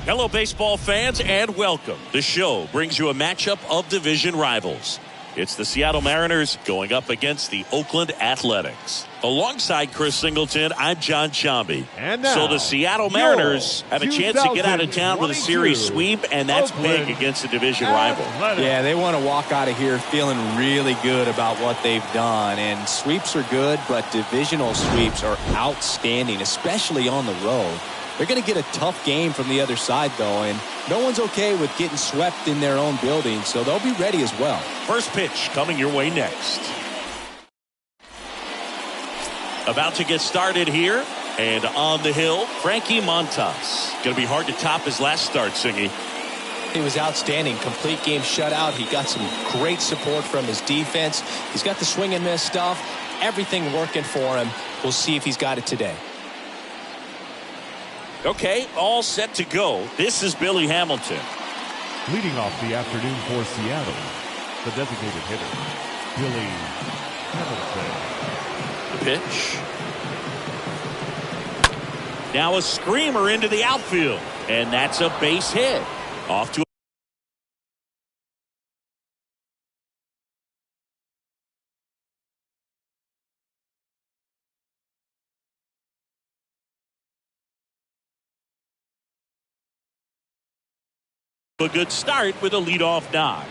Hello, baseball fans, and welcome. The show brings you a matchup of division rivals. It's the Seattle Mariners going up against the Oakland Athletics. Alongside Chris Singleton, I'm John Chambi. And now, so the Seattle Mariners have a chance to get out of town with a series sweep, and that's big against a division rival. Yeah, they want to walk out of here feeling really good about what they've done. And sweeps are good, but divisional sweeps are outstanding, especially on the road. They're going to get a tough game from the other side, though, and no one's okay with getting swept in their own building, so they'll be ready as well. First pitch coming your way next. About to get started here, and on the hill, Frankie Montas. Going to be hard to top his last start, Singy. He was outstanding. Complete game shutout. He got some great support from his defense. He's got the swing and miss stuff. Everything working for him. We'll see if he's got it today. Okay, all set to go. This is Billy Hamilton. Leading off the afternoon for Seattle, the designated hitter, Billy Hamilton. The pitch. Now a screamer into the outfield, and that's a base hit. Off to a good start with a leadoff knock.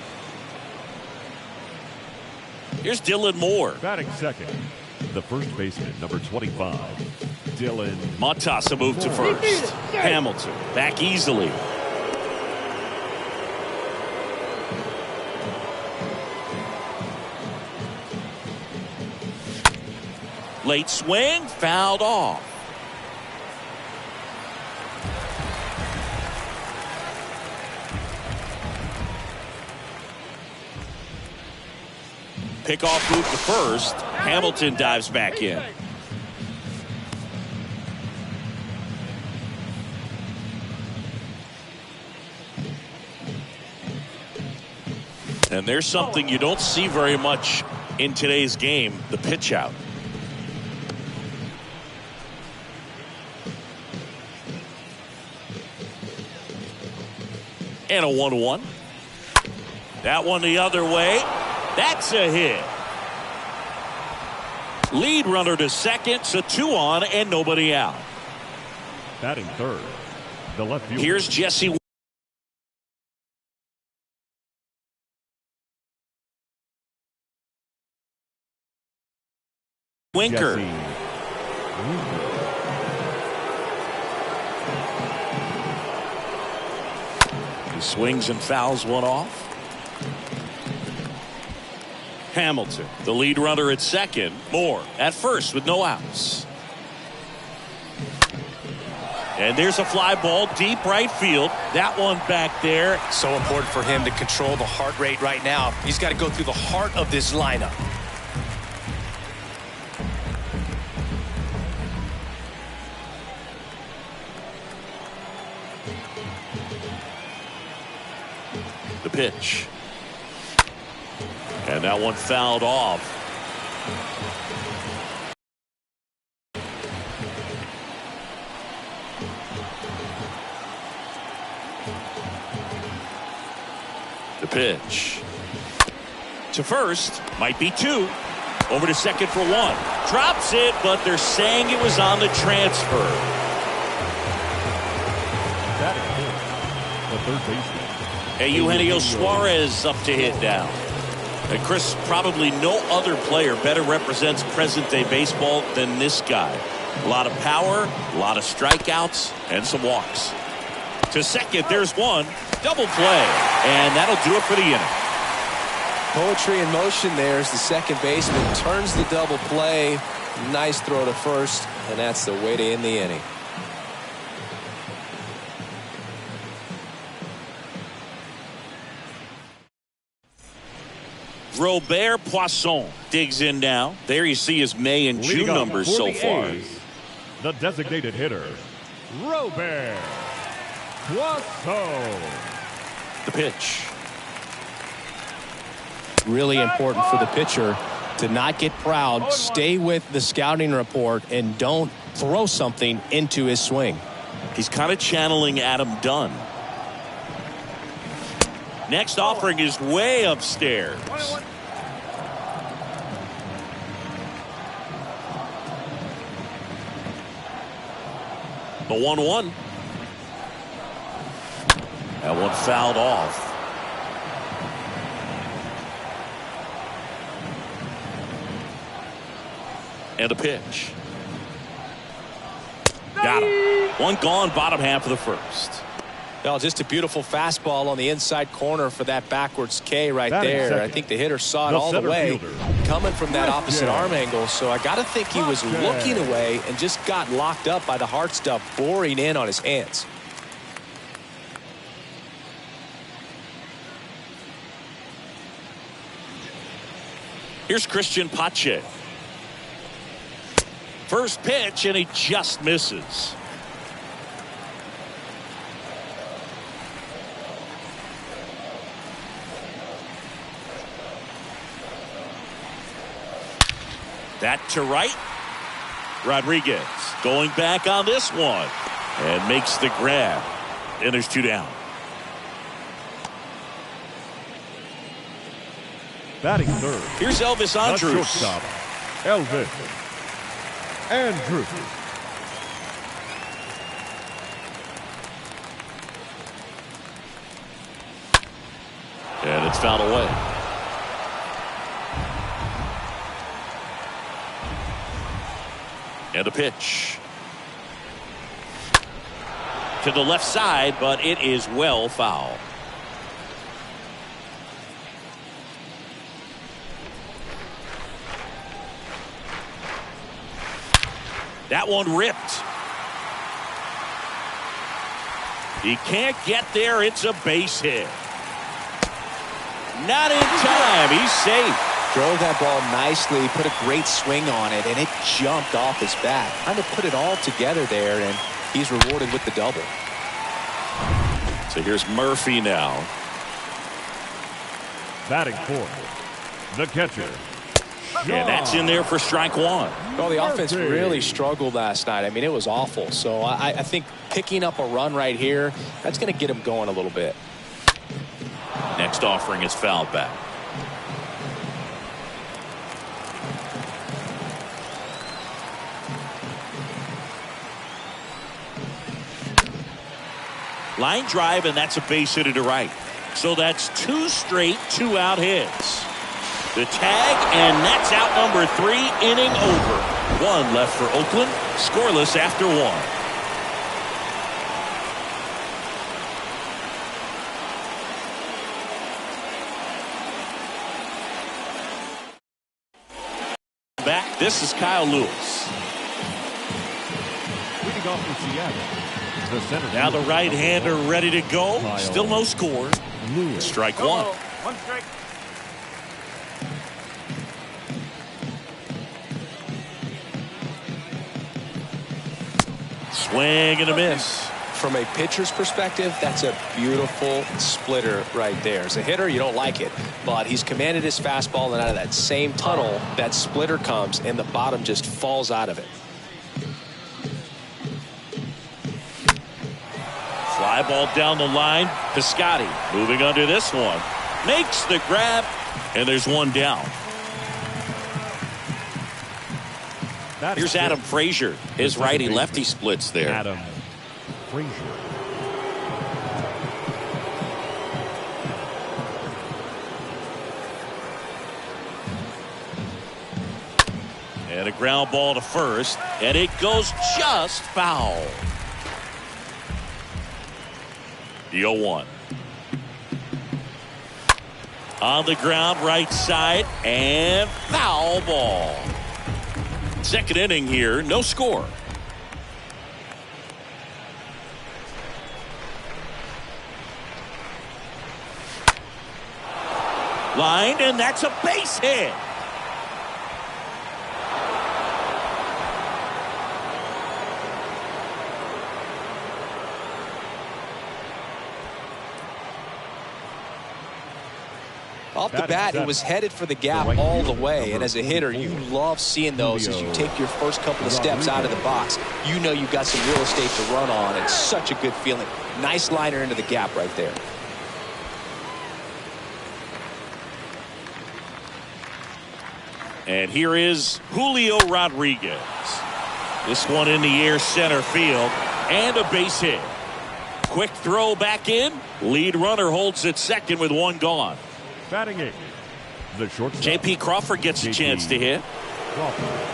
Here's Dylan Moore. Batting second, the first baseman, number 25, Dylan. Montas a move to first. Hamilton back easily. Late swing, fouled off. Pickoff move to first. Hamilton dives back in. And there's something you don't see very much in today's game, the pitch out. And a 1-1. That one the other way. That's a hit. Lead runner to second, so 2 on and nobody out. Batting third, the left fielder. Here's Jesse Winker. He swings and fouls one off. Hamilton, the lead runner at second. Moore at first with no outs. And there's a fly ball deep right field. That one back there. So important for him to control the heart rate right now. He's got to go through the heart of this lineup. The pitch. And that one fouled off. The pitch. To first. Might be 2. Over to second for 1. Drops it, but they're saying it was on the transfer. The third baseman. Hey, Eugenio Suarez up to hit now. And Chris, probably no other player better represents present-day baseball than this guy. A lot of power, a lot of strikeouts, and some walks. To second, there's one. Double play. And that'll do it for the inning. Poetry in motion there as the second baseman turns the double play. Nice throw to first, and that's the way to end the inning. Robert Poisson digs in now. There you see his May and June numbers so far. The designated hitter, Robert Poisson. The pitch. Really important for the pitcher to not get proud, stay with the scouting report, and don't throw something into his swing. He's kind of channeling Adam Dunn. Next offering is way upstairs. The 1-1. That one fouled off. And a pitch. Got him. One gone, bottom half of the first. Well, just a beautiful fastball on the inside corner for that backwards K right there. Second. I think the hitter saw it all the way coming from that opposite arm angle. So I got to think he was looking away and just got locked up by the hard stuff boring in on his hands. Here's Christian Pache. First pitch, and he just misses. That to right. Rodriguez going back on this one and makes the grab. And there's 2 down. Batting third. Here's Elvis The Andrus. shortstop, Elvis Andrus. And it's fouled away. And a pitch. To the left side, but it is well foul. That one ripped. He can't get there. It's a base hit. Not in time. He's safe. Drove that ball nicely, put a great swing on it, and it jumped off his bat. Kind of put it all together there, and he's rewarded with the double. So here's Murphy now. Batting fourth, the catcher. And that's in there for strike 1. Well, the offense really struggled last night. I mean, it was awful. So I think picking up a run right here, that's going to get him going a little bit. Next offering is fouled back. Line drive, and that's a base hit to right. So that's 2 straight 2-out hits. The tag, and that's out number 3, inning over. 1 left for Oakland, scoreless after 1. Back, this is Kyle Lewis. Leading off for Seattle, the center. Now the right-hander ready to go. Still no score. Lewis. Strike 1. 1 strike. Swing and a miss. From a pitcher's perspective, that's a beautiful splitter right there. As a hitter, you don't like it, but he's commanded his fastball, and out of that same tunnel, that splitter comes, and the bottom just falls out of it. Fly ball down the line. Piscotti moving under this one. Makes the grab, and there's 1 down. Here's Adam Frazier. His righty-lefty splits there. Adam Frazier. And a ground ball to first, and it goes just foul. The 0-1. On the ground, right side, and foul ball. Second inning here, no score. Line, and that's a base hit. Off the bat, it was headed for the gap all the way, and as a hitter, you love seeing those as you take your first couple of steps out of the box. You know you've got some real estate to run on. It's such a good feeling. Nice liner into the gap right there. And here is Julio Rodriguez. This one in the air, center field, and a base hit. Quick throw back in. Lead runner holds at second with one gone. Batting eighth, the shortstop. J.P. Crawford gets a chance to hit. Crawford.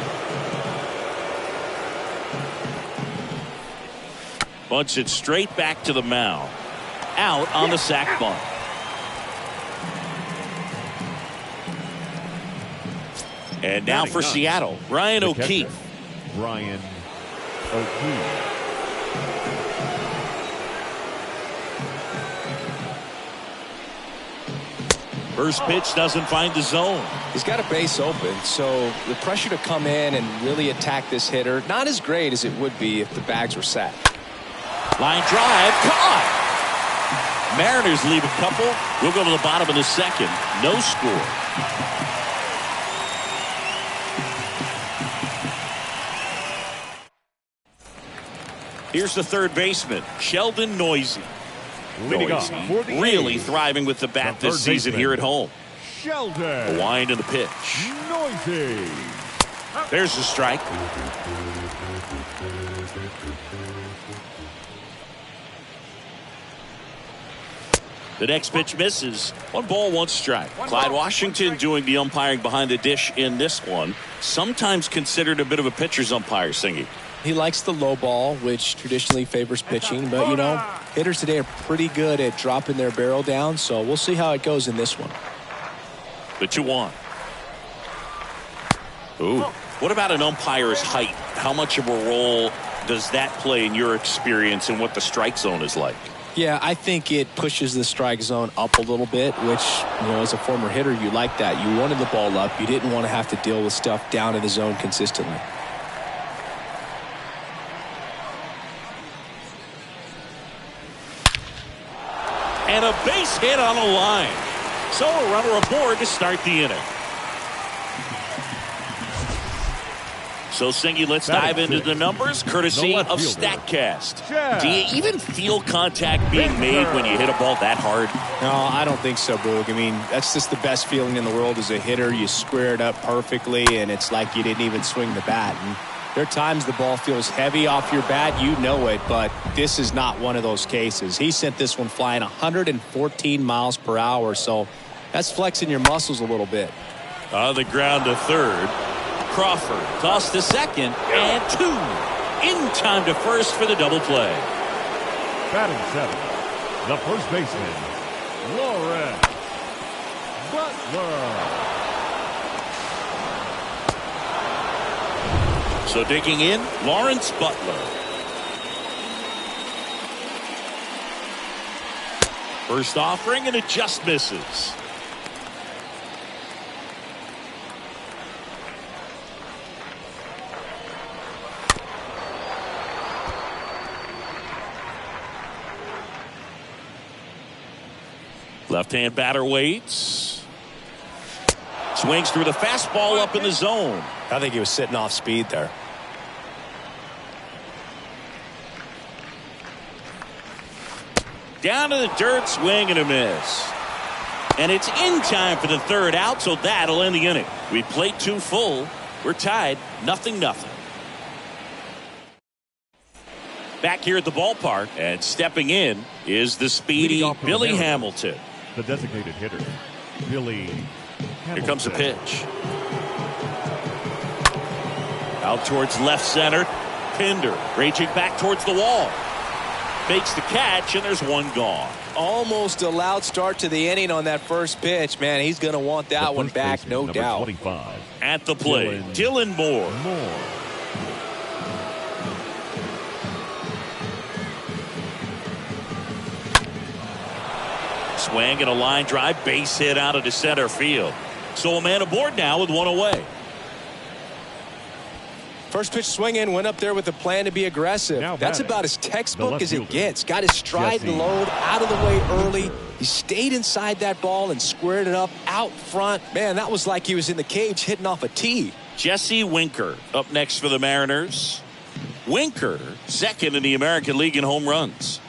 Bunts it straight back to the mound. Out on the sac bunt. And now for Seattle, Ryan O'Keefe. Ryan O'Keefe. First pitch doesn't find the zone. He's got a base open, so the pressure to come in and really attack this hitter, not as great as it would be if the bags were set. Line drive, caught. Mariners leave a couple. We'll go to the bottom of the second. No score. Here's the third baseman, Sheldon Noisy. Really thriving with the bat this season here at home. Sheldon. The wind and the pitch. Noisy. There's the strike. The next pitch misses. 1 ball, 1 strike. Clyde Washington doing the umpiring behind the dish in this one. Sometimes considered a bit of a pitcher's umpire, Singy. He likes the low ball, which traditionally favors pitching, but you know, hitters today are pretty good at dropping their barrel down, so we'll see how it goes in this one. The 2-1. Ooh. What about an umpire's height? How much of a role does that play in your experience and what the strike zone is like? Yeah, I think it pushes the strike zone up a little bit, which, you know, as a former hitter, you like that. You wanted the ball up. You didn't want to have to deal with stuff down in the zone consistently. And a base hit on a line. So a runner aboard to start the inning. So, Singy, let's dive into the numbers, courtesy of StatCast. Yeah. Do you even feel contact being made when you hit a ball that hard? No, I don't think so, Boog. I mean, that's just the best feeling in the world as a hitter. You square it up perfectly, and it's like you didn't even swing the bat. And there are times the ball feels heavy off your bat. You know it, but this is not one of those cases. He sent this one flying 114 miles per hour, so that's flexing your muscles a little bit. On the ground to third. Crawford tossed to second, and 2 in time to first for the double play. Batting 7, the first baseman, Lawrence Butler. So digging in, Lawrence Butler. First offering, and it just misses. Left-hand batter waits. Swings through the fastball up in the zone. I think he was sitting off speed there. Down to the dirt, swing and a miss. And it's in time for the third out, so that'll end the inning. We played 2 full. We're tied, 0-0. Back here at the ballpark, and stepping in is the speedy Billy Hamilton. The designated hitter, Billy Hamilton. Here comes a pitch. Out towards left center. Pinder raging back towards the wall. Fakes the catch, and there's 1 gone. Almost a loud start to the inning on that first pitch. Man, he's going to want that one back, no doubt. 25. At the plate, Dylan Moore. Swing and a line drive, base hit out of the center field. So a man aboard now with 1 away. First pitch swinging, went up there with a plan to be aggressive. That's about as textbook as it gets. Got his stride and load out of the way early. He stayed inside that ball and squared it up out front. Man, that was like he was in the cage hitting off a tee. Jesse Winker up next for the Mariners. Winker, second in the American League in home runs.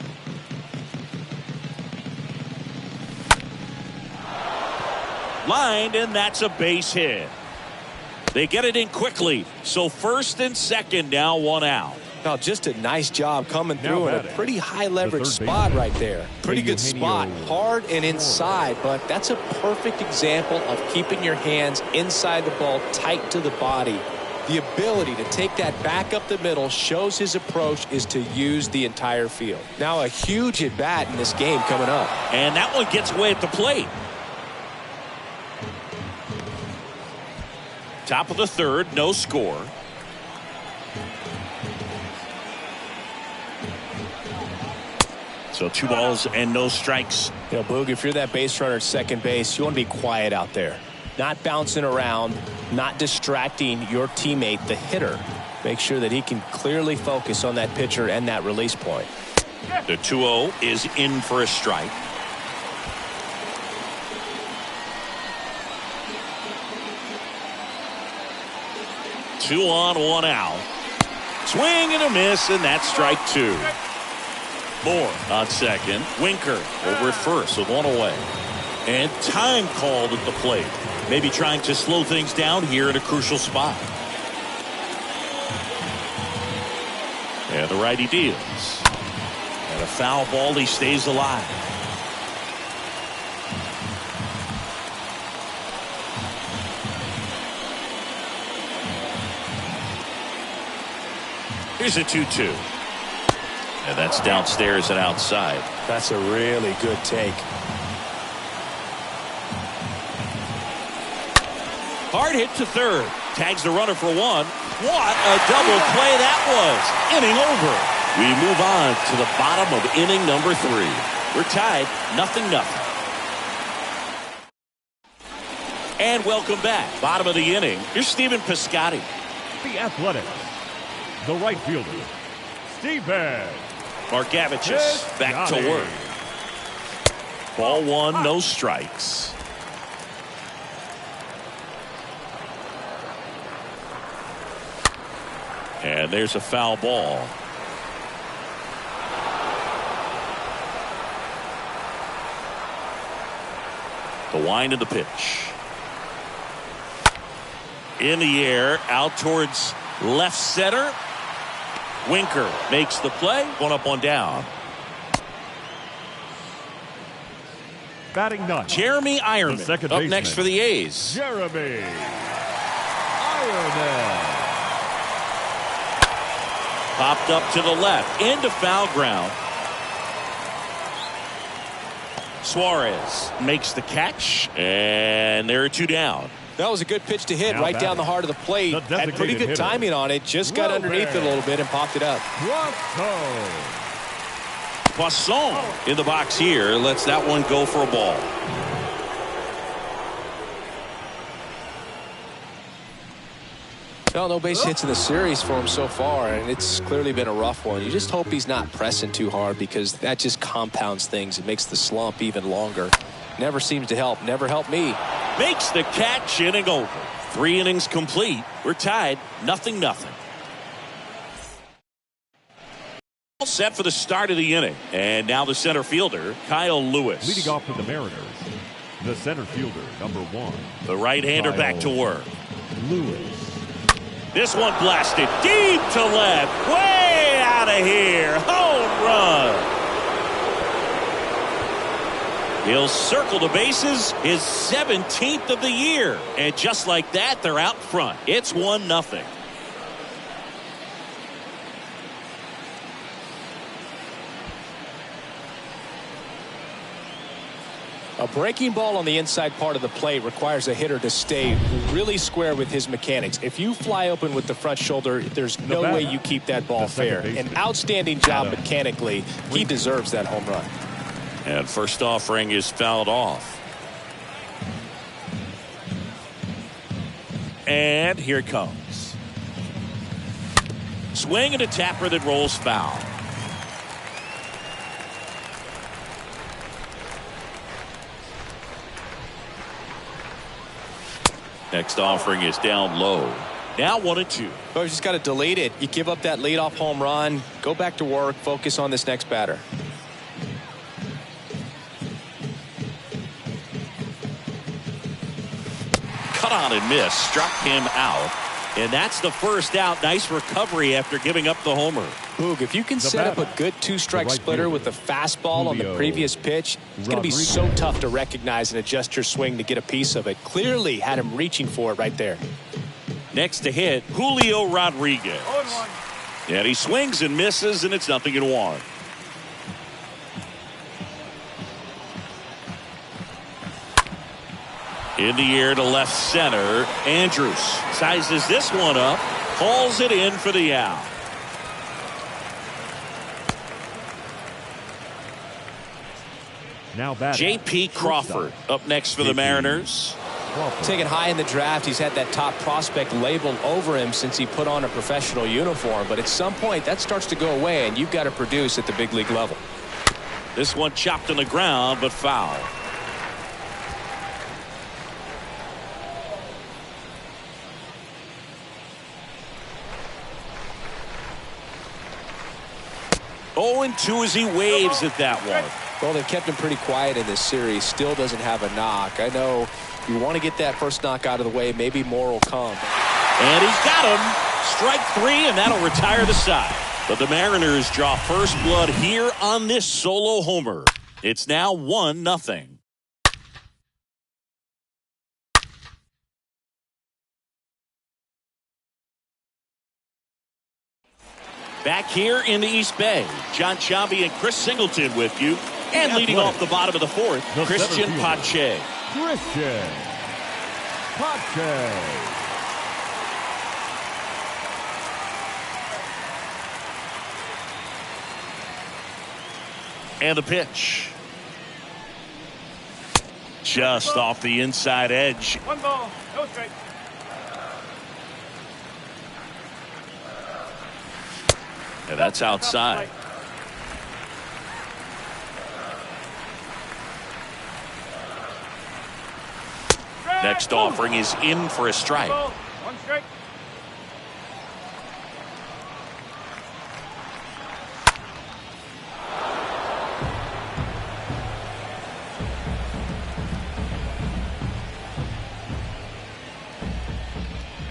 Lined, and that's a base hit. They get it in quickly. So first and second, now one out. Now, just a nice job coming through in a pretty high leverage spot right there. Pretty good spot, hard and inside, but that's a perfect example of keeping your hands inside the ball, tight to the body. The ability to take that back up the middle shows his approach is to use the entire field. Now a huge at bat in this game coming up. And that one gets away at the plate. Top of the third, no score. So 2 balls and no strikes. You know, Boog, if you're that base runner at second base, you want to be quiet out there. Not bouncing around, not distracting your teammate, the hitter. Make sure that he can clearly focus on that pitcher and that release point. The 2-0 is in for a strike. Two on, one out. Swing and a miss, and that's strike 2. Moore on second. Winker over at first with one away. And time called at the plate. Maybe trying to slow things down here in a crucial spot. And the righty deals. And a foul ball, he stays alive. Here's a 2-2. And that's downstairs and outside. That's a really good take. Hard hit to third. Tags the runner for one. What a double play that was. Inning over. We move on to the bottom of inning number 3. We're tied 0-0. And welcome back. Bottom of the inning. Here's Stephen Piscotti. The Athletics. The right fielder, Stephen Margevicius back to work. Ball 1, no strikes. And there's a foul ball. The wind of the pitch. In the air, out towards left center. Winker makes the play. One up, one down. Batting ninth, Jeremy Ironman up next for the A's. Jeremy Ironman. Popped up to the left into foul ground. Suarez makes the catch, and there are 2 down. That was a good pitch to hit right down the heart of the plate. Had pretty good timing on it. Just got underneath it a little bit and popped it up. Poisson in the box here. Lets that one go for a ball. Well, no base hits in the series for him so far, and it's clearly been a rough one. You just hope he's not pressing too hard because that just compounds things. It makes the slump even longer. Never seems to help. Never helped me. Makes the catch, inning over. 3 innings complete. We're tied 0-0. All set for the start of the inning. And now the center fielder, Kyle Lewis. Leading off for the Mariners, the center fielder, number 1. The right-hander back to work. Lewis. This one blasted deep to left. Way out of here. Home run. He'll circle the bases, his 17th of the year. And just like that, they're out front. It's 1-0. A breaking ball on the inside part of the plate requires a hitter to stay really square with his mechanics. If you fly open with the front shoulder, there's no way you keep that ball fair. An outstanding job mechanically. He deserves that home run. And first offering is fouled off. And here it comes. Swing and a tapper that rolls foul. Next offering is down low. Now 1-2. Well, you just got to delete it. You give up that leadoff home run. Go back to work. Focus on this next batter. cut on and miss. Struck him out. And that's the first out. Nice recovery after giving up the homer. Boog, if you can set up a good two-strike splitter with the fastball on the previous pitch, it's going to be so tough to recognize and adjust your swing to get a piece of it. Clearly had him reaching for it right there. Next to hit, Julio Rodriguez. And he swings and misses, and it's 0-1. In the air to left center. Andrews sizes this one up, hauls it in for the out. Now batting, J.P. Crawford up next for the Mariners. Taken high in the draft, he's had that top prospect labeled over him since he put on a professional uniform. But at some point, that starts to go away, and you've got to produce at the big league level. This one chopped on the ground, but foul. Oh, and 2 as he waves at that one. Well, they've kept him pretty quiet in this series. Still doesn't have a knock. I know you want to get that first knock out of the way. Maybe more will come. And he got him. Strike 3, and that'll retire the side. But the Mariners draw first blood here on this solo homer. It's now 1-0. Back here in the East Bay, John Sciambi and Chris Singleton with you. And leading off the bottom of the fourth, Christian Pache. Christian Pache. And the pitch. Just off the inside edge. 1 ball, no strike. And that's outside. Next offering is in for a strike. 1 strike.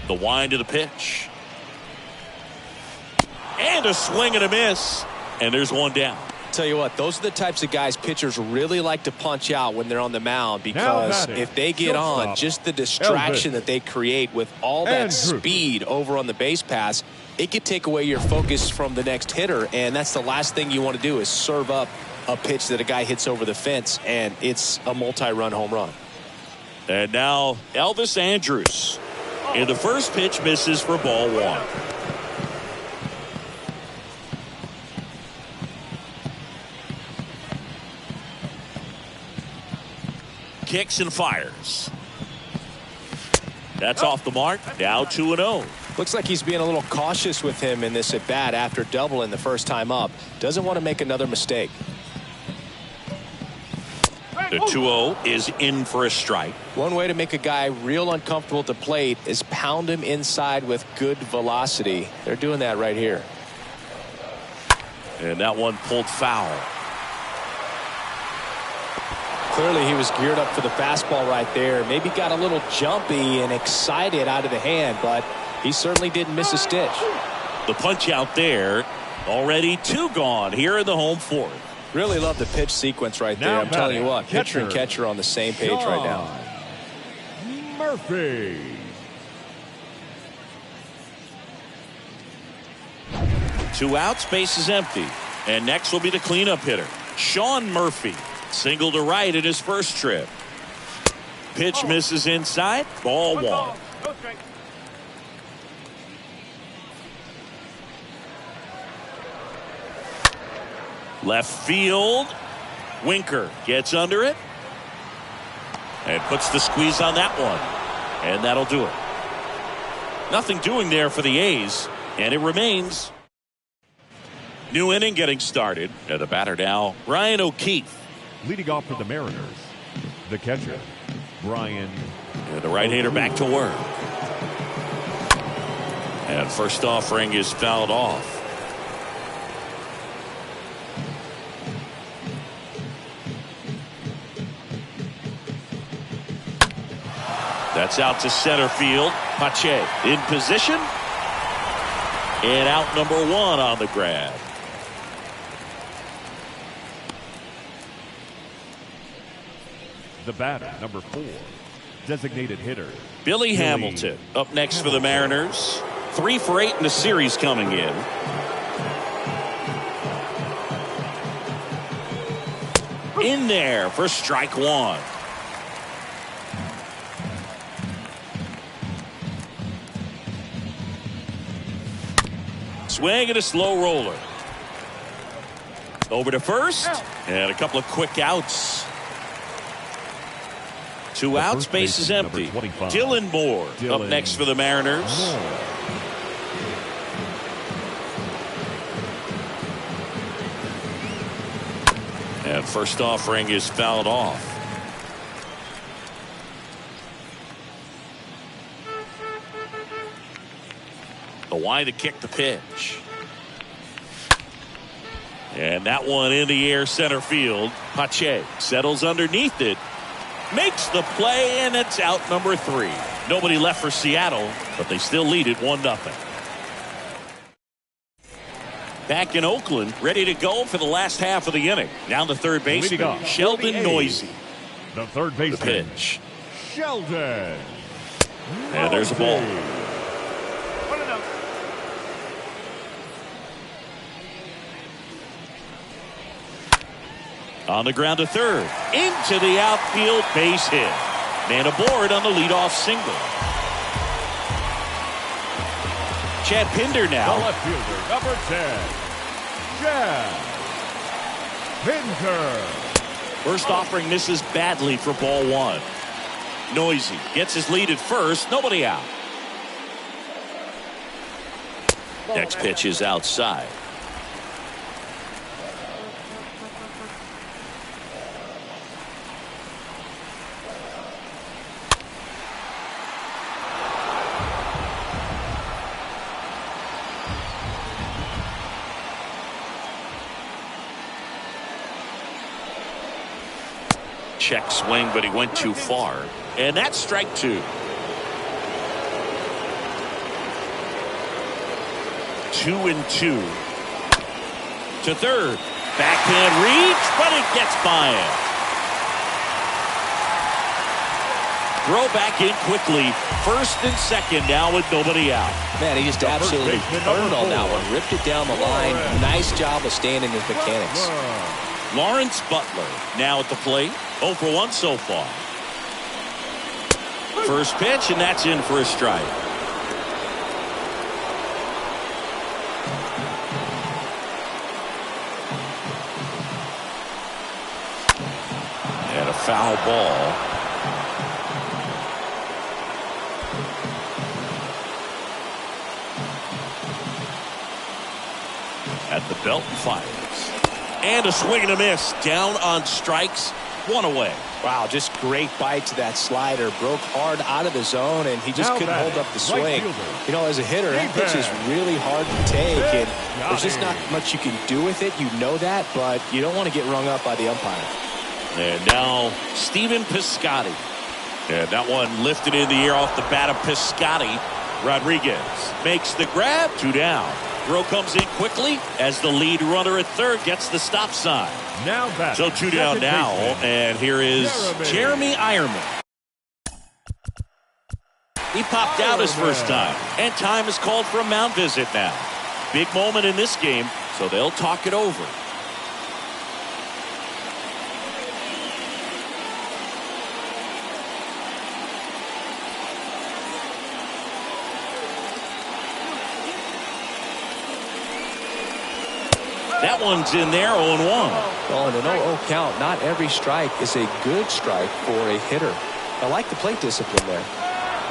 The wind of the pitch. And a swing and a miss. And there's one down. Tell you what, those are the types of guys pitchers really like to punch out when they're on the mound, because if they get on, just the distraction that they create with all that speed over on the base pass, it could take away your focus from the next hitter, and that's the last thing you want to do is serve up a pitch that a guy hits over the fence, and it's a multi-run home run. And now Elvis Andrews. And the first pitch misses for ball 1. Kicks and fires. That's off the mark. Now 2-0. Looks like he's being a little cautious with him in this at bat after doubling the first time up. Doesn't want to make another mistake. The 2-0 is in for a strike. One way to make a guy real uncomfortable at the plate is pound him inside with good velocity. They're doing that right here. And that one pulled foul. Clearly he was geared up for the fastball right there. Maybe got a little jumpy and excited out of the hand, but he certainly didn't miss a stitch. The punch out there. Already 2 gone here in the home fourth. Really love the pitch sequence right there. I'm telling you what, pitcher and catcher on the same page right now. Murphy. Two outs, base is empty. And next will be the cleanup hitter, Sean Murphy. Single to right in his first trip. Pitch misses inside. Ball 1. No strike. Left field. Winker gets under it. And puts the squeeze on that one. And that'll do it. Nothing doing there for the A's. And it remains. New inning getting started. And the batter now, Ryan O'Keefe. Leading off for the Mariners, the catcher, Brian. And the right-hander back to work. And first offering is fouled off. That's out to center field. Pache in position. And out number 1 on the grab. The batter, number 4, designated hitter Billy Hamilton up next for the Mariners. 3 for 8 in the series coming in. In there for strike 1. Swing and a slow roller. Over to first. And a couple of quick outs. 2 outs, base is empty. Dylan Moore up next for the Mariners. And first offering is fouled off. The wide to kick the pitch. And that one in the air center field. Pache settles underneath it. Makes the play, and it's out number 3. Nobody left for Seattle, but they still lead it 1-0. Back in Oakland, ready to go for the last half of the inning. Down to third baseman, Sheldon Noisy. The third baseman, the pitch. Sheldon. And there's a ball. 1-0. On the ground to third. Into the outfield, base hit. Man aboard on the leadoff single. Chad Pinder now. The left fielder, number 10, Chad Pinder. First offering misses badly for ball 1. Noisy gets his lead at first. Nobody out. Next pitch is outside. Check swing, but he went too far. And that's strike 2. 2-2. To third. Backhand reach, but it gets by him. Throw back in quickly. First and second now with nobody out. Man, he just absolutely burned on that one. Ripped it down the line. Nice job of staying in his mechanics. Lawrence Butler now at the plate. 0 for 1 so far. First pitch, and that's in for a strike. And a foul ball. At the belt and fires. And a swing and a miss. Down on strikes. 1 away. Wow, just great bite to that slider. Broke hard out of the zone, and he just couldn't hold up the swing. You know, as a hitter, that pitch is really hard to take, and there's just not much you can do with it. You know that, but you don't want to get rung up by the umpire. And now Stephen Piscotti. And that one lifted in the air off the bat of Piscotti. Rodriguez makes the grab. 2 down. Throw comes in quickly as the lead runner at third gets the stop sign. Now back. So 2 down now, and here is Jeremy Ironman. He popped out his first time, and time is called for a mound visit now. Big moment in this game, so they'll talk it over. That one's in there, 0-1. Well, in an 0-0 count, not every strike is a good strike for a hitter. I like the plate discipline there.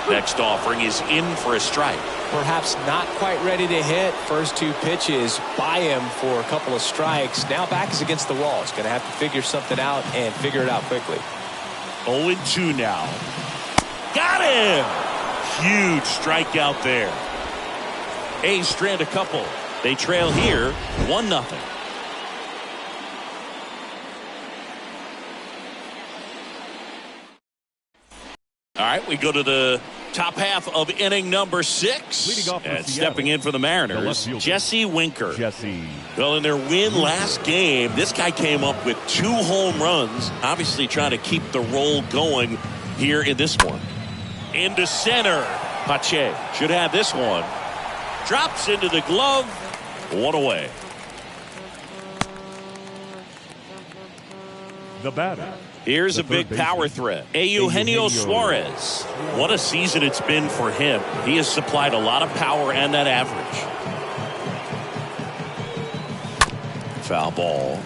Next offering is in for a strike. Perhaps not quite ready to hit. First 2 pitches by him for a couple of strikes. Now back is against the wall. He's going to have to figure something out and figure it out quickly. 0-2 now. Got him! Huge strikeout there. A's strand a couple. They trail here 1-0. All right, we go to the top half of inning number 6. Leading off for And Seattle, stepping in for the Mariners, the left fielder, Jesse Winker. Jesse. Well, in their win last game, this guy came up with 2 home runs, obviously trying to keep the roll going here in this one. Into center. Pache should have this one. Drops into the glove. 1 away. The batter. Here's a big power threat. Eugenio Suarez. What a season it's been for him. He has supplied a lot of power and that average. Foul ball.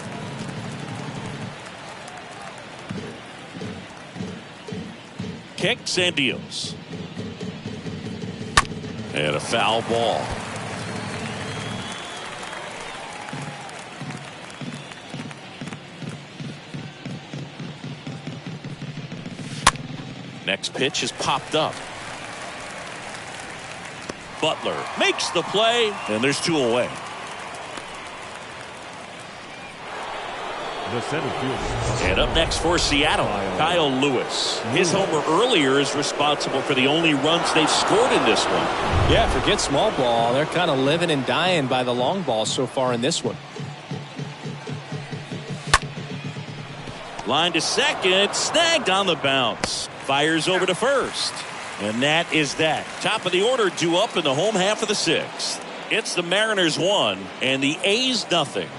Kicks and deals. And a foul ball. Next pitch is popped up. Butler makes the play, and there's 2 away. The center fielder. And up next for Seattle, Kyle Lewis. His homer earlier is responsible for the only runs they've scored in this one. Yeah, forget small ball. They're kind of living and dying by the long ball so far in this one. Line to second, snagged on the bounce. Fires over to first. And that is that. Top of the order due up in the home half of the 6th. It's the Mariners 1 and the A's nothing.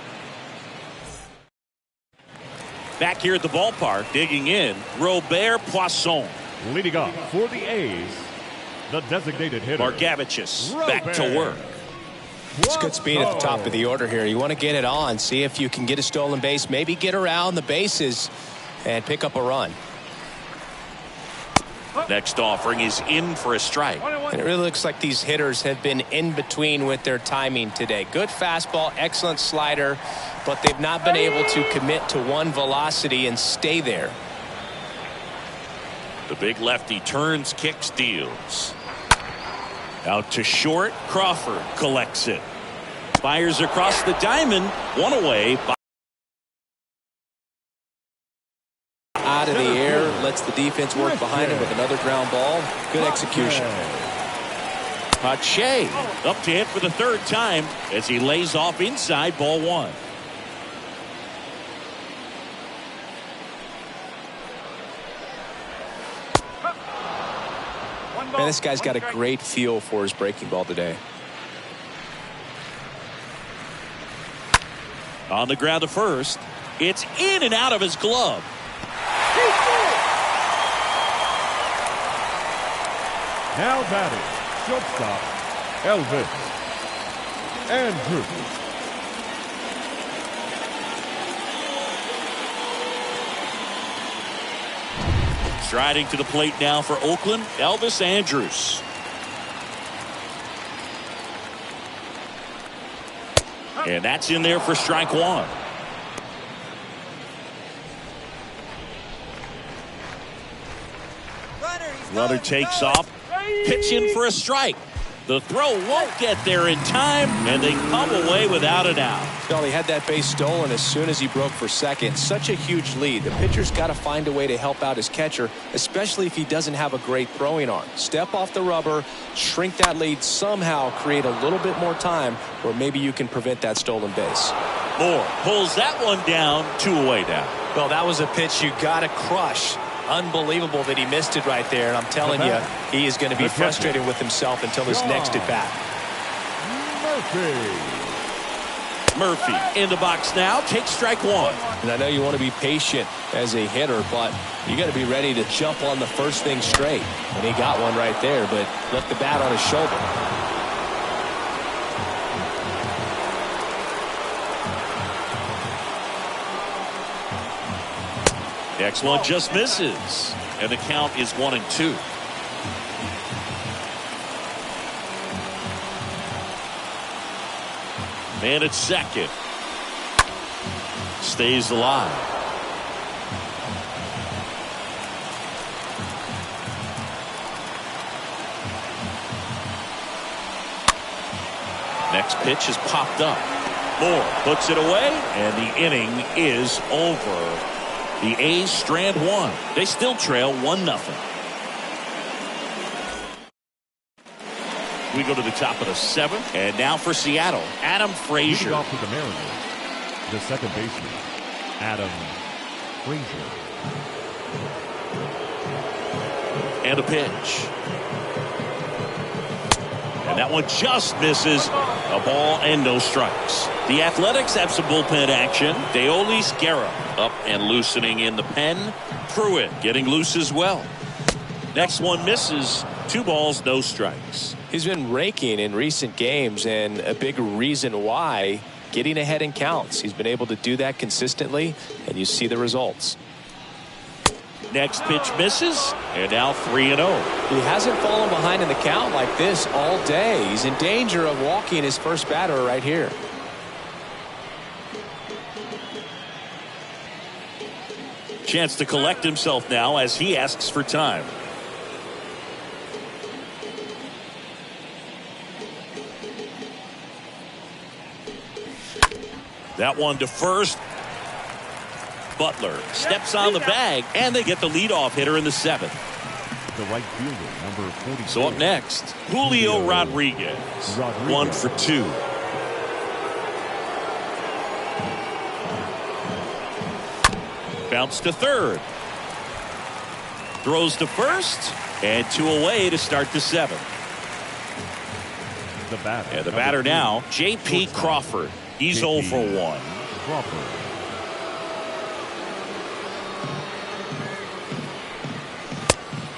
Back here at the ballpark, digging in, Robert Poisson. Leading off for the A's, the designated hitter, Margevicius back to work. It's good speed at the top of the order here. You want to get it on, see if you can get a stolen base, maybe get around the bases and pick up a run. Next offering is in for a strike. And it really looks like these hitters have been in between with their timing today. Good fastball, excellent slider, but they've not been able to commit to one velocity and stay there. The big lefty turns, kicks, deals. Out to short, Crawford collects it. Fires across the diamond, 1 away. Out of the air, lets the defense work behind him with another ground ball. Good execution. Pache up to hit for the 3rd time as he lays off inside, ball 1. Man, this guy's got a great feel for his breaking ball today. On the ground to first. It's in and out of his glove. now batting, shortstop, Elvis Andrews. Striding to the plate now for Oakland, Elvis Andrews. And that's in there for strike one. Runner takes off, pitch in for a strike. The throw won't get there in time, and they come away without an out. Well, he had that base stolen as soon as he broke for second. Such a huge lead. The pitcher's got to find a way to help out his catcher, especially if he doesn't have a great throwing arm. Step off the rubber, shrink that lead, somehow create a little bit more time where maybe you can prevent that stolen base. Moore pulls that one down, 2 away now. Well, that was a pitch you got to crush. Unbelievable that he missed it right there. And I'm telling you, he is going to be frustrated with himself until his next at bat. Murphy in the box now, takes strike one. And I know you want to be patient as a hitter, but you got to be ready to jump on the first thing straight. And he got one right there, but left the bat on his shoulder. Next one just misses, and the count is 1-2. Man at second. Stays alive. Next pitch is popped up. Moore puts it away, and the inning is over. The A's strand one. They still trail 1-0. We go to the top of the 7th. And now for Seattle, Adam Leading Frazier. off for the Mariners, the second baseman, Adam Frazier. And a pitch. And that one just misses. A ball and no strikes. The Athletics have some bullpen action. Deolis Guerra up and loosening in the pen. Pruitt getting loose as well. Next one misses. 2 balls, no strikes. He's been raking in recent games, and a big reason why, getting ahead in counts. He's been able to do that consistently, and you see the results. Next pitch misses, and now 3-0. He hasn't fallen behind in the count like this all day. He's in danger of walking his first batter right here. Chance to collect himself now as he asks for time. That one to first. Butler steps on the bag, and they get the leadoff hitter in the 7th. The right fielder, number 44. So up next, Julio Rodriguez. 1 for 2. Bounce to third. Throws to first, and 2 away to start the 7th. The batter. And the batter now, J.P. Crawford. He's 0 for 1. Crawford.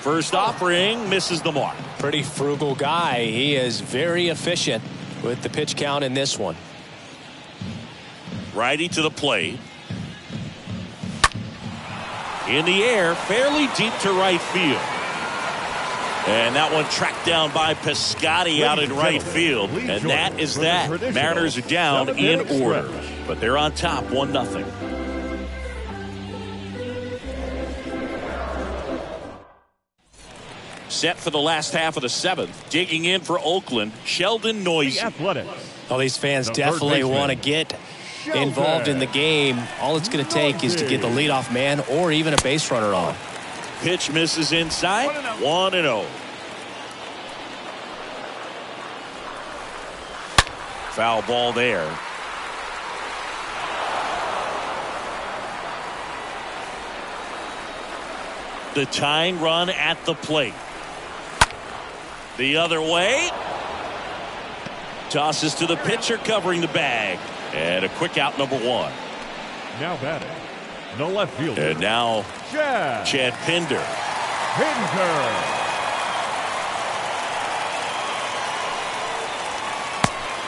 First offering misses the mark. Pretty frugal guy. He is very efficient with the pitch count in this one. Righty to the plate. In the air, fairly deep to right field. And that one tracked down by Piscotti out in right field. And that is that. Mariners are down in order, but they're on top 1-0. Set for the last half of the 7th. Digging in for Oakland, Sheldon Noisy. The Athletics. Well, these fans definitely want to get involved in the game. All it's going to take is to get the leadoff man or even a base runner on. Pitch misses inside. 1-0. Foul ball there. The tying run at the plate. The other way. Tosses to the pitcher covering the bag. And a quick out, number 1. Now batting. The left fielder. And now Chad Pinder.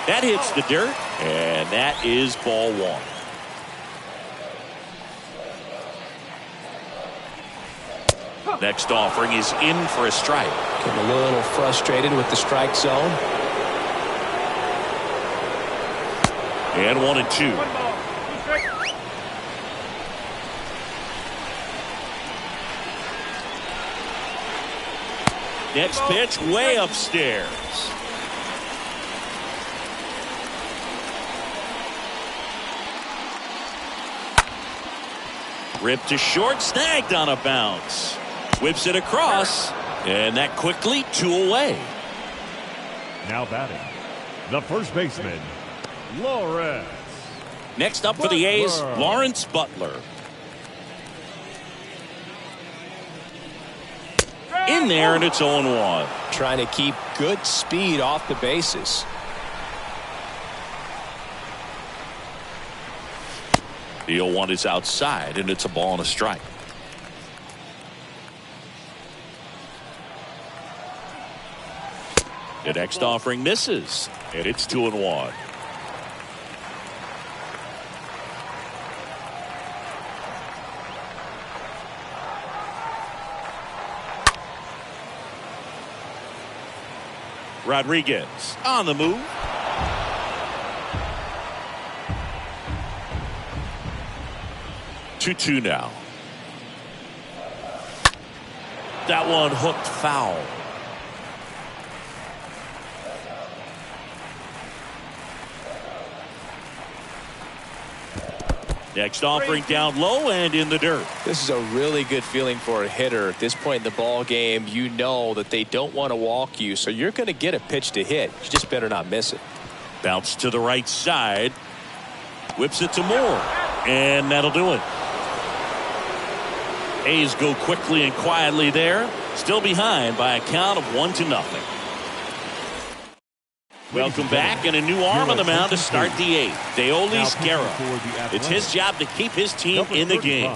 That hits the dirt, and that is ball 1. Next offering is in for a strike. Getting a little frustrated with the strike zone. And 1-2. Next pitch way upstairs. Ripped to short, snagged on a bounce. Whips it across, and that quickly 2 away. Now batting. The first baseman, Lawrence. Next up for the A's, Lawrence Butler. In there, and it's 0-1. Trying to keep good speed off the bases. The 0-1 is outside, and it's a ball and a strike. The next offering misses, and it's 2-1. Rodriguez on the move. Two now. That one hooked foul. Next offering down low and in the dirt. This is a really good feeling for a hitter at this point in the ball game. You know that they don't want to walk you, so you're going to get a pitch to hit. You just better not miss it. Bounce to the right side. Whips it to Moore. And that'll do it. A's go quickly and quietly there. Still behind by a count of 1-0. Welcome back, and a new arm on the mound to start the 8th. Deolis Guerra. It's his job to keep his team in the game.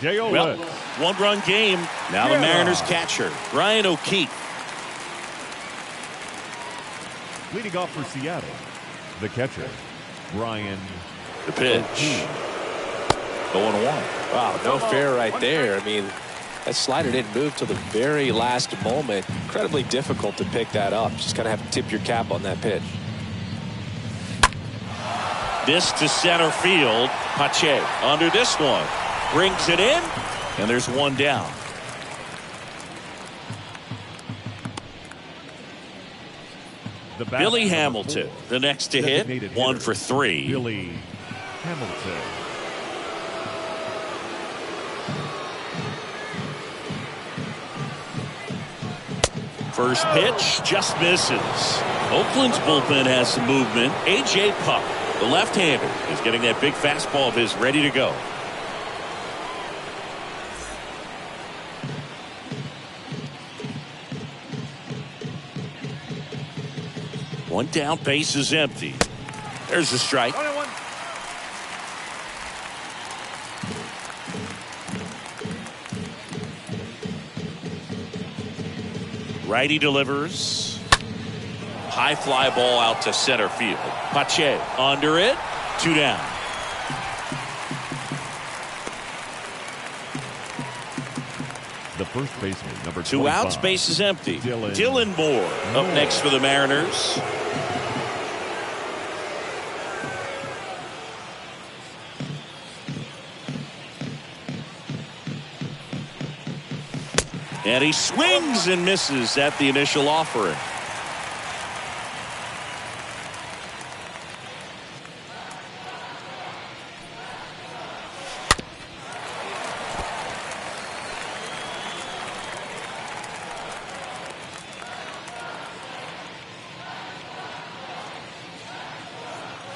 Well, one-run game. Now the Mariners catcher, Ryan O'Keefe. Leading off for Seattle, the catcher, Brian. The pitch. 0-1. Wow, no fair right there. I mean, that slider didn't move till the very last moment. Incredibly difficult to pick that up. Just kind of have to tip your cap on that pitch. This to center field. Pache under this one. Brings it in, and there's one down. Billy Hamilton, the next to hit, 1 for 3. Billy Hamilton. First pitch just misses. Oakland's bullpen has some movement. A.J. Puck, the left-hander, is getting that big fastball of his ready to go. One down, base is empty. There's a strike. Righty delivers. High fly ball out to center field. Pache under it. 2 down. The first baseman, number 2 25. outs, base is empty. Dylan Moore up next for the Mariners. And he swings and misses at the initial offering.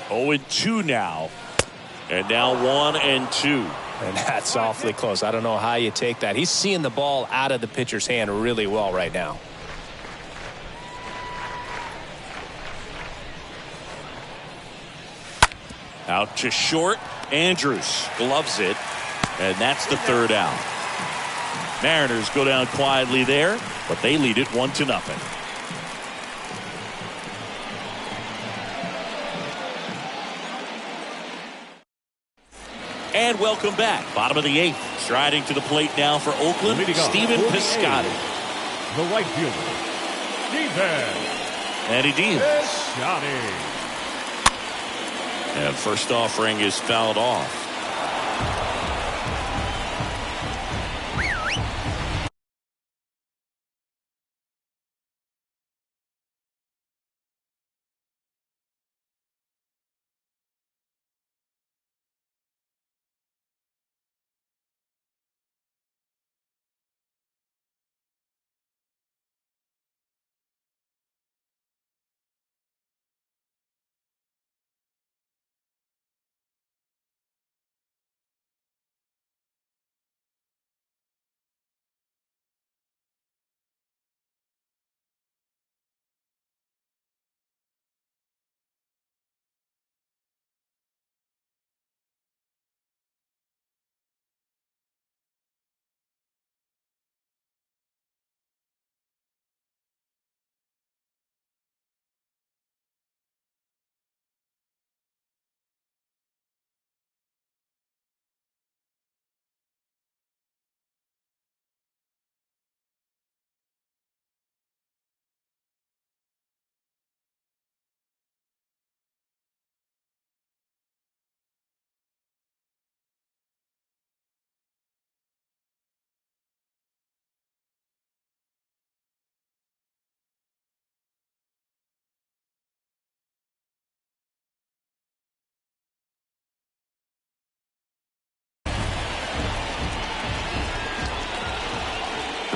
Oh, and 2 now. And now 1 and 2. And that's awfully close. I don't know how you take that. He's seeing the ball out of the pitcher's hand really well right now. Out to short. Andrews gloves it. And that's the 3rd out. Mariners go down quietly there, but they lead it 1-0. And welcome back. Bottom of the 8th. Striding to the plate now for Oakland, Stephen Piscotti. The right fielder, Stephen. Eddie Diaz. Piscotti. And first offering is fouled off.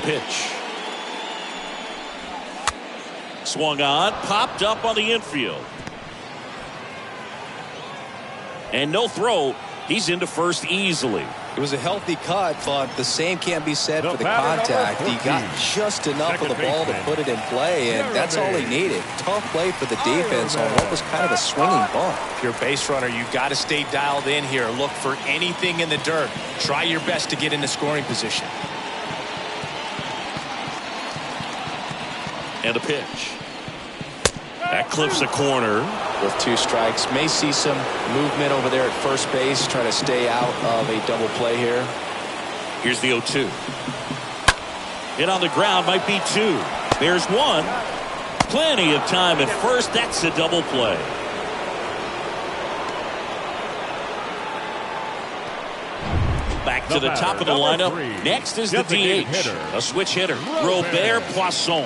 pitch. Swung on, popped up on the infield. And no throw. He's into first easily. It was a healthy cut, but the same can't be said for the contact. He got just enough of the ball to put it in play, and that's all he needed. Tough play for the defense on what was kind of a swinging bunt. If you're a base runner, you got to stay dialed in here. Look for anything in the dirt. Try your best to get into scoring position. And a pitch. That clips the corner. With 2 strikes, may see some movement over there at first base, trying to stay out of a double play here. Here's the 0-2. Hit on the ground, might be 2. There's 1. Plenty of time at first. That's a double play. Back to the top of the lineup. Next is the DH. A switch hitter, Robert Poisson.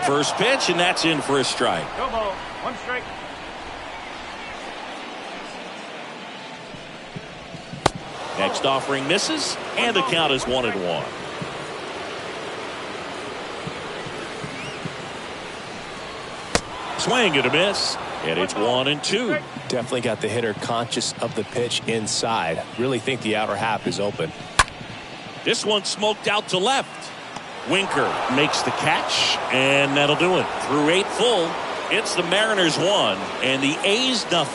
First pitch, and that's in for a strike. No ball. 1 strike. Next offering misses, and the count is 1-1. Swing and a miss, and it's 1-2. Definitely got the hitter conscious of the pitch inside. Really think the outer half is open. This one smoked out to left. Winker makes the catch, and that'll do it. Through 8 full, it's the Mariners 1 and the A's 0.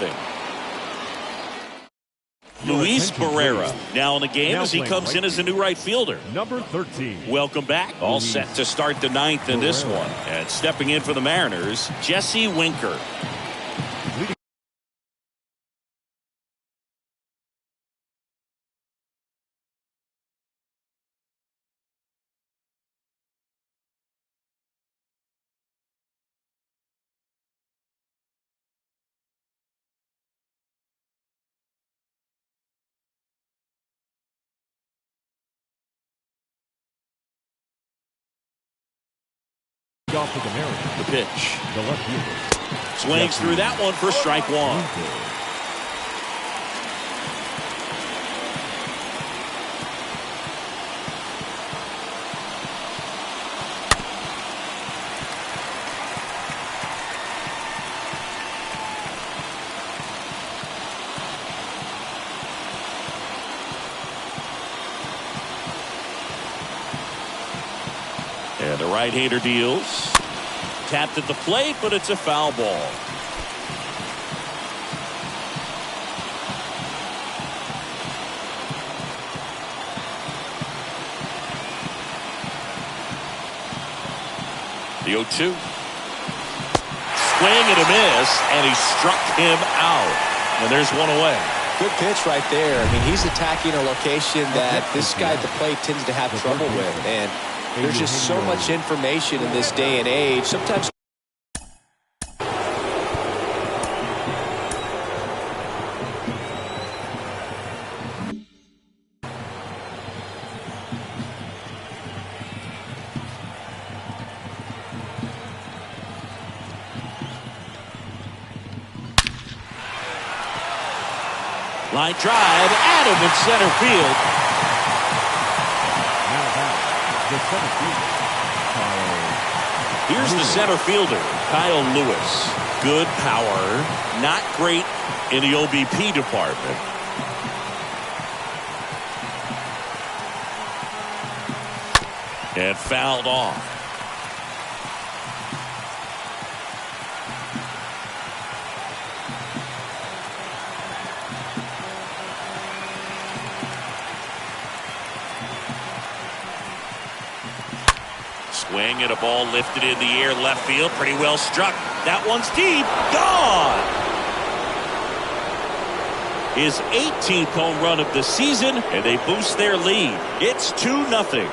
Luis Barrera now in the game as he comes in as a new right fielder. Number 13. Welcome back. All set to start the 9th in this one. And stepping in for the Mariners, Jesse Winker. Off to the Mariners. The pitch. The left fielder. Swings through that one for strike 1. And the right-hander deals. Tapped at the plate, but it's a foul ball. The 0-2. Swing and a miss, and he struck him out. And there's one away. Good pitch right there. I mean, he's attacking a location that this guy at the plate tends to have trouble with. And there's just so much information in this day and age. Sometimes line drive, Adam in center field. Here's the center fielder, Kyle Lewis. Good power, not great in the OBP department. And fouled off. Swing and a ball lifted in the air left field. Pretty well struck. That one's deep. Gone. His 18th home run of the season, and they boost their lead. It's 2-0.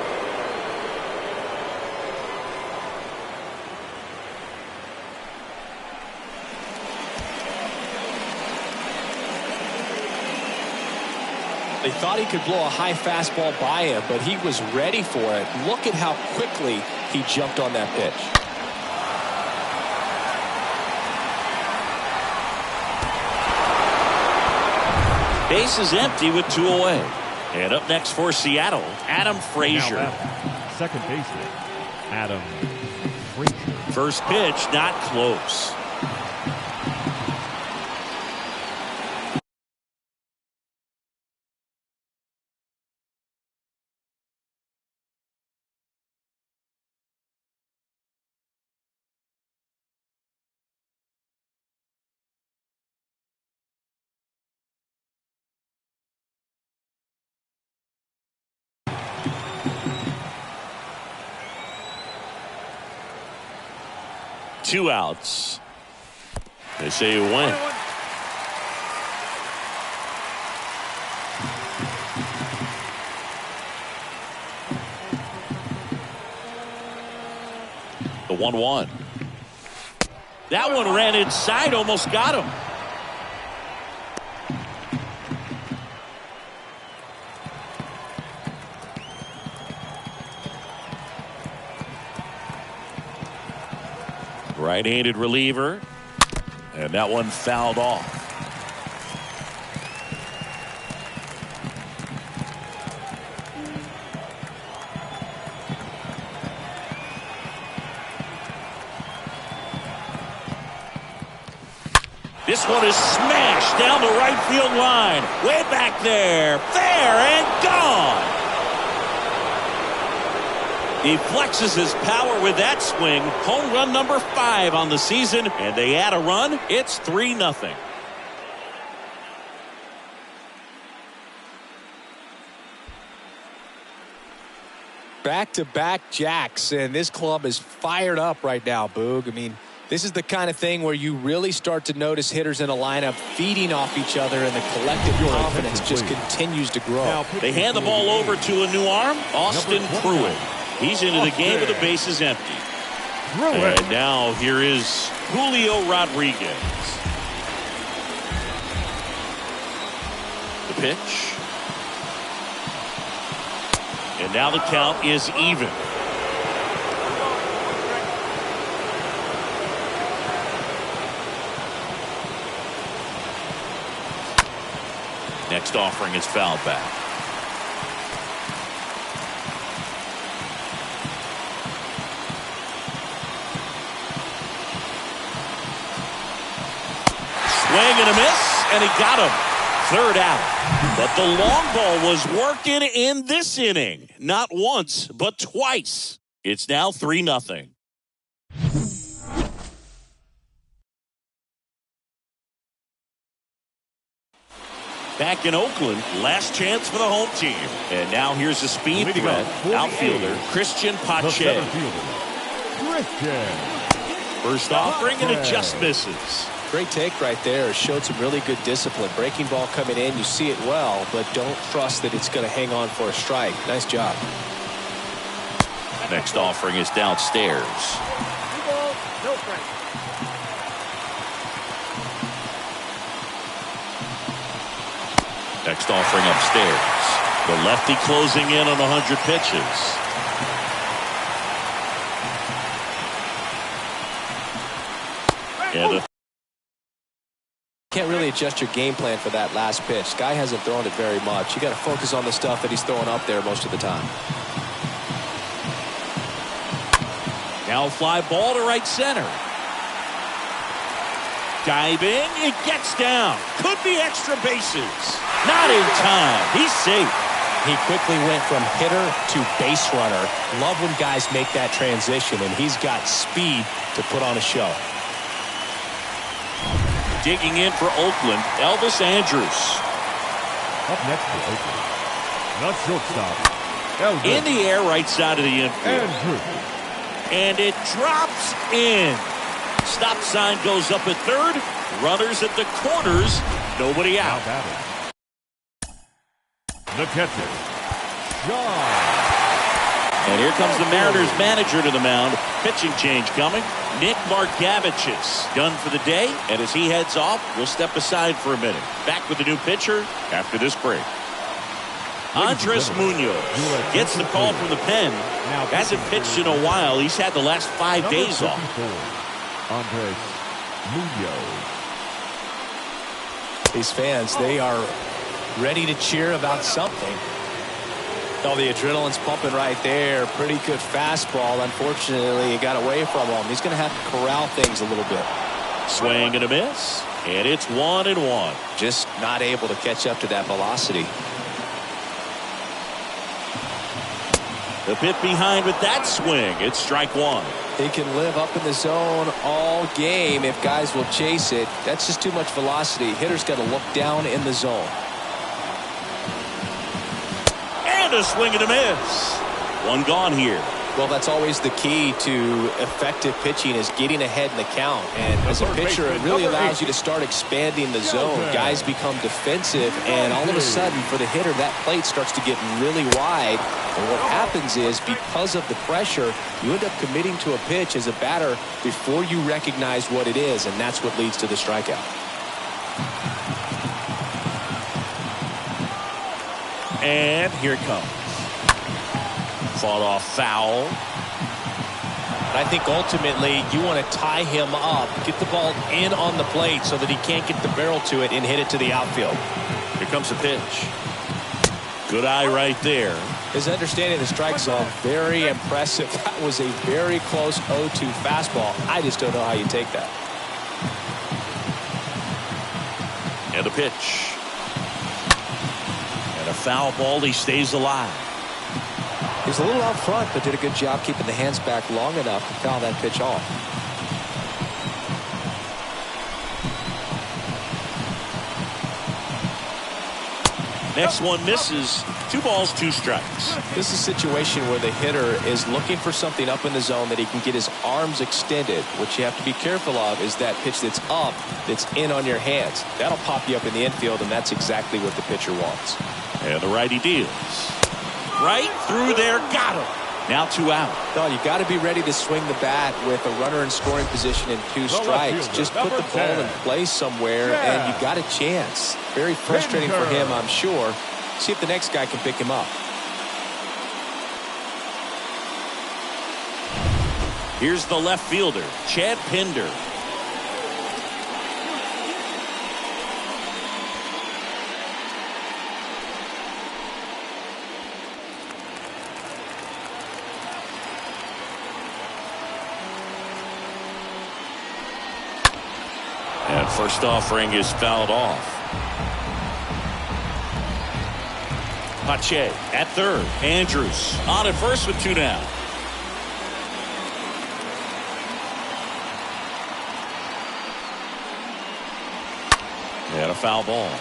They thought he could blow a high fastball by him, but he was ready for it. Look at how quickly he jumped on that pitch. Base is empty with 2 away. And up next for Seattle, Adam Frazier. Second baseman, Adam Frazier. First pitch, not close. Two outs. They say you win. The 1-1. That one ran inside, almost got him. Right-handed reliever, and that one fouled off. This one is smashed down the right field line. Way back there. Fair and gone. He flexes his power with that swing. Home run number 5 on the season, and they add a run. It's 3-0. Back-to-back jacks, and this club is fired up right now, Boog. I mean, this is the kind of thing where you really start to notice hitters in a lineup feeding off each other, and the collective confidence just continues to grow. They hand the ball over to a new arm, Austin Pruitt. He's into the game with the bases empty. And now here is Julio Rodriguez. The pitch. And now the count is even. Next offering is fouled back. Swing and a miss, and he got him. Third out. But the long ball was working in this inning. Not once, but twice. It's now 3-0. Back in Oakland, last chance for the home team. And now here's a speed threat. Outfielder Christian Pache. First offering and it just misses. Great take right there. Showed some really good discipline. Breaking ball coming in, you see it well, but don't trust that it's going to hang on for a strike. Nice job. Next offering is downstairs. Next offering upstairs. The lefty closing in on 100 pitches. And can't really adjust your game plan for that last pitch. Guy hasn't thrown it very much. You got to focus on the stuff that he's throwing up there most of the time. now fly ball to right center. Diving, it gets down. Could be extra bases. Not in time. He's safe. He quickly went from hitter to base runner. Love when guys make that transition, and he's got speed to put on a show. Digging in for Oakland, Elvis Andrus. Up next for Oakland, the shortstop, Elvis. In the air, right side of the infield. And it drops in. Stop sign goes up at third. Runners at the corners. Nobody out. The catcher, John. And here comes the Mariners manager to the mound. Pitching change coming. Nick Margevicius done for the day. And as he heads off, we'll step aside for a minute. Back with the new pitcher after this break. Andres Munoz gets the call from the pen. Hasn't pitched in a while. He's had the last 5 days off. Andres Munoz. These fans, they are ready to cheer about something. Oh, the adrenaline's pumping right there. Pretty good fastball. Unfortunately, it got away from him. He's going to have to corral things a little bit. Swing and a miss. And it's 1-1. Just not able to catch up to that velocity. The pit behind with that swing. It's strike one. He can live up in the zone all game if guys will chase it. That's just too much velocity. Hitter's got to look down in the zone. And a swing and a miss. One gone here. Well, that's always the key to effective pitching, is getting ahead in the count. And as a pitcher, it really allows you to start expanding the zone. Guys become defensive, and all of a sudden, for the hitter, that plate starts to get really wide. And what happens is, because of the pressure, you end up committing to a pitch as a batter before you recognize what it is, and that's what leads to the strikeout. And here it comes. Fought off foul. I think ultimately you want to tie him up, get the ball in on the plate so that he can't get the barrel to it and hit it to the outfield. Here comes the pitch. Good eye right there. His understanding of the strike zone, very impressive. That was a very close 0-2 fastball. I just don't know how you take that. And the pitch. And a foul ball. He stays alive. He's a little out front, but did a good job keeping the hands back long enough to foul that pitch off. Next one misses. 2 balls, 2 strikes. This is a situation where the hitter is looking for something up in the zone that he can get his arms extended. What you have to be careful of is that pitch that's up, that's in on your hands. That'll pop you up in the infield, and that's exactly what the pitcher wants. And the righty deals. Right through there, got him. Now 2 out. No, you got to be ready to swing the bat with a runner in scoring position and 2 strikes. Just put the ball in play somewhere, and you got a chance. Very frustrating for him, I'm sure. See if the next guy can pick him up. Here's the left fielder, Chad Pinder. And first offering is fouled off. Pache at third. Andrews on at first with 2 down. And a foul ball.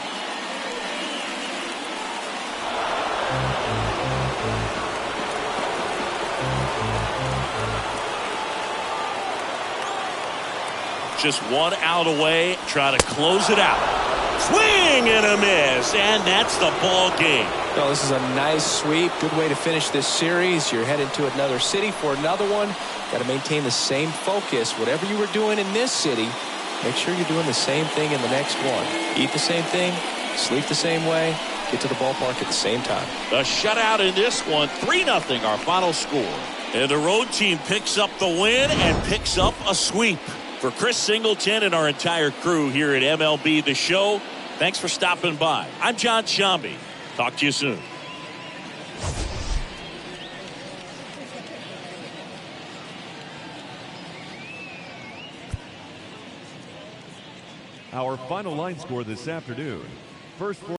Just 1 out away. Try to close it out. Swing and a miss. And that's the ball game. Well, this is a nice sweep. Good way to finish this series. You're heading to another city for another one. Got to maintain the same focus. Whatever you were doing in this city, make sure you're doing the same thing in the next one. Eat the same thing, sleep the same way, get to the ballpark at the same time. A shutout in this one. 3-0 our final score. And the road team picks up the win and picks up a sweep. For Chris Singleton and our entire crew here at MLB The Show, thanks for stopping by. I'm John Shambi. Talk to you soon. Our final line score this afternoon. First